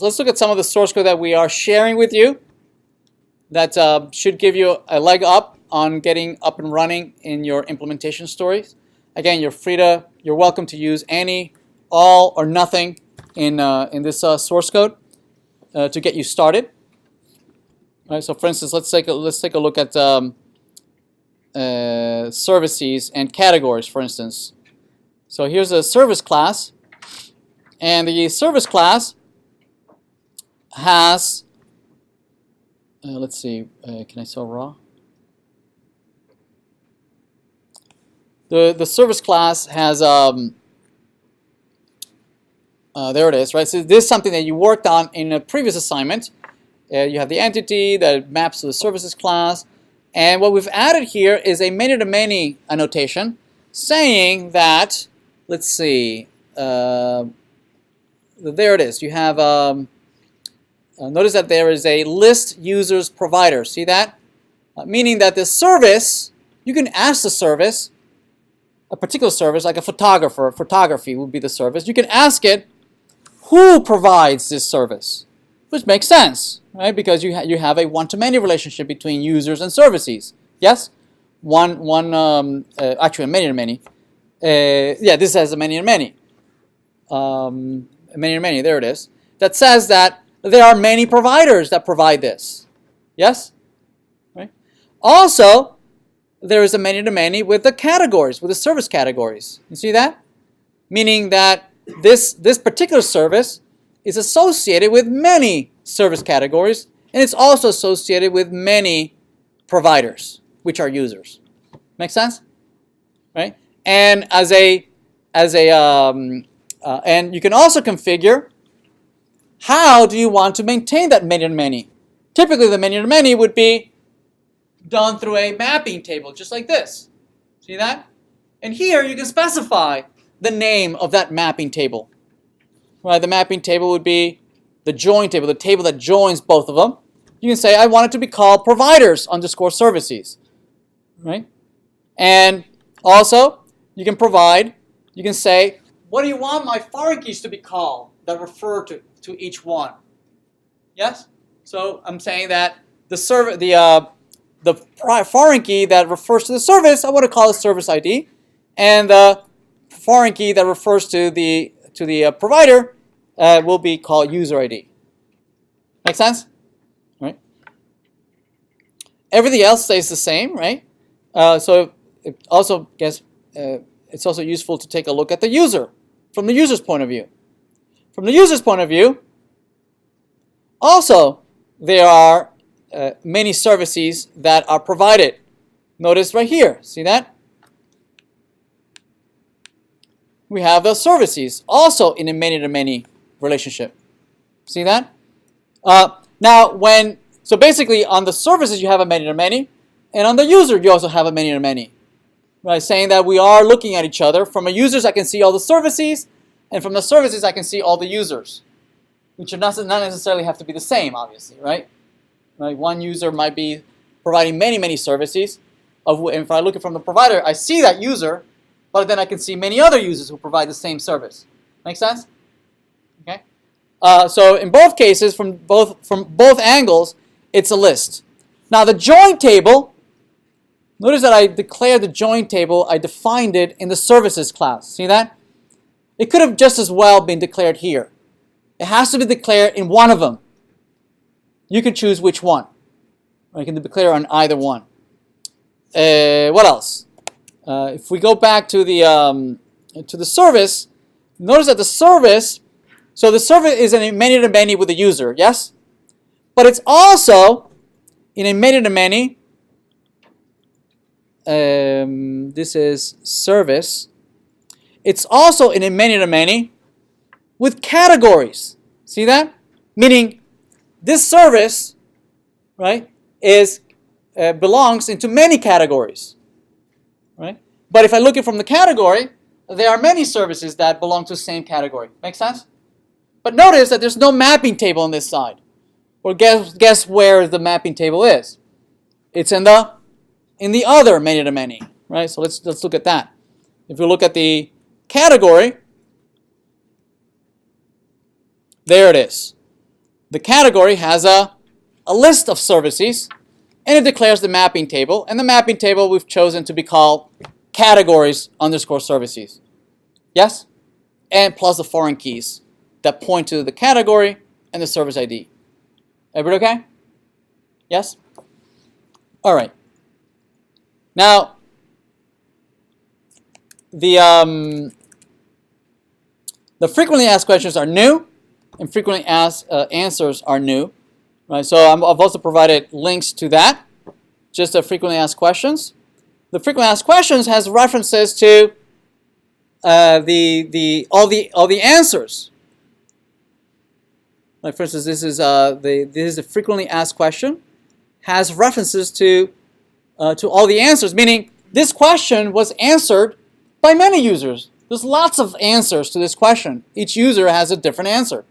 let's look at some of the source code that we are sharing with you that should give you a leg up on getting up and running in your implementation stories. Again, you're welcome to use any, all, or nothing in this source code to get you started. All right, so for instance, let's take a look at services and categories, for instance. So here's a service class, and the service class has, let's see, can I spell raw? The service class has, there it is, right? So this is something that you worked on in a previous assignment. You have the entity that maps to the services class, and what we've added here is a many-to-many annotation saying that, let's see, there it is. You have, notice that there is a list users provider. See that? Meaning that the service, you can ask the service, a particular service, like a photographer, photography would be the service. You can ask it, who provides this service? Which makes sense, right? Because you have a one-to-many relationship between users and services. Yes? Actually a many-to-many. Yeah, this has a many-to-many. Many-to-many, there it is. That says that there are many providers that provide this. Yes? Right? Also, there is a many-to-many with the categories, with the service categories. You see that? Meaning that this particular service is associated with many service categories, and it's also associated with many providers, which are users. Make sense? Right? And and you can also configure how do you want to maintain that many-to-many. Typically, the many-to-many would be done through a mapping table, just like this. See that? And here you can specify the name of that mapping table. Right, the mapping table would be the join table, the table that joins both of them. You can say, I want it to be called providers_services. Right? And also, you can say, what do you want my foreign keys to be called that refer to each one? Yes? So I'm saying that the foreign key that refers to the service, I want to call it service ID. And the foreign key that refers to the provider will be called user ID. Make sense? Right? Everything else stays the same, right? So it also it's also useful to take a look at the user from the user's point of view. From the user's point of view, also there are many services that are provided. Notice right here. See that? We have the services also in a many-to-many relationship. See that? So basically on the services you have a many-to-many, and on the user you also have a many-to-many. Right? Saying that we are looking at each other. From a users I can see all the services, and from the services I can see all the users, which are not necessarily have to be the same, obviously, right? Right? One user might be providing many services. And if I look at from the provider, I see that user, but then I can see many other users who provide the same service. Make sense? Okay. So in both cases, from both angles, it's a list. Now the join table. Notice that I declared the join table. I defined it in the services class. See that? It could have just as well been declared here. It has to be declared in one of them. You can choose which one. Or you can declare on either one. What else? If we go back to the service, notice that the service, so the service is in a many-to-many with the user, yes? But it's also in a many-to-many. This is service. It's also in a many-to-many with categories. See that? Meaning this service, right, belongs into many categories. Right? But if I look at from the category, there are many services that belong to the same category. Make sense? But notice that there's no mapping table on this side. Well, guess where the mapping table is? It's in the other many-to-many, right? So let's look at that. If we look at the category, there it is. the category has a list of services, and it declares the mapping table. And the mapping table we've chosen to be called categories underscore services. Yes? And plus the foreign keys that point to the category and the service ID. Everybody okay? Yes? All right. Now, the frequently asked questions are new, and frequently asked answers are new. Right, so I've also provided links to that, just the frequently asked questions. The frequently asked questions has references to all the answers. Like for instance, this is a frequently asked question, has references to all the answers, meaning this question was answered by many users. There's lots of answers to this question. Each user has a different answer.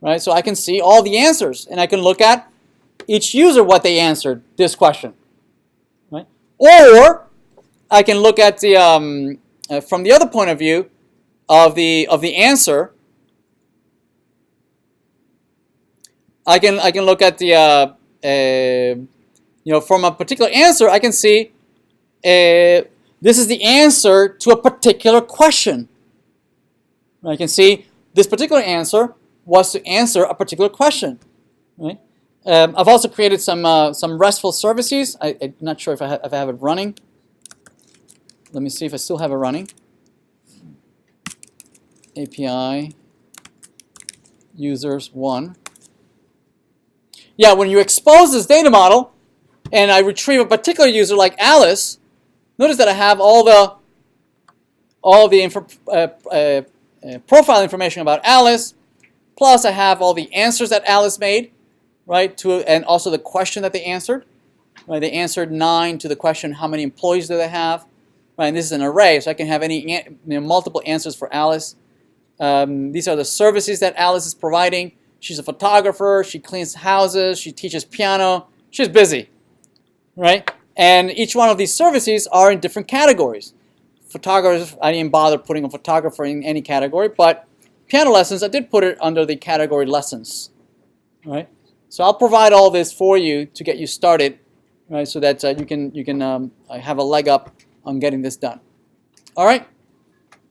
Right? So I can see all the answers, and I can look at each user what they answered this question. Right? Or I can look at the from the other point of view of the answer. I can look at the from a particular answer. I can see this is the answer to a particular question. I can see this particular answer was to answer a particular question. Right? I've also created some RESTful services. I'm not sure if I have it running. Let me see if I still have it running. API users 1. Yeah, when you expose this data model and I retrieve a particular user like Alice, notice that I have all the profile information about Alice. Plus, I have all the answers that Alice made, right? And also the question that they answered. Right? They answered 9 to the question, how many employees do they have? Right? And this is an array, so I can have multiple answers for Alice. These are the services that Alice is providing. She's a photographer. She cleans houses. She teaches piano. She's busy, right? And each one of these services are in different categories. Photographers, I didn't bother putting a photographer in any category, but piano lessons, I did put it under the category lessons, right? So I'll provide all this for you to get you started, right? So that you can have a leg up on getting this done. All right?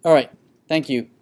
All right. Thank you.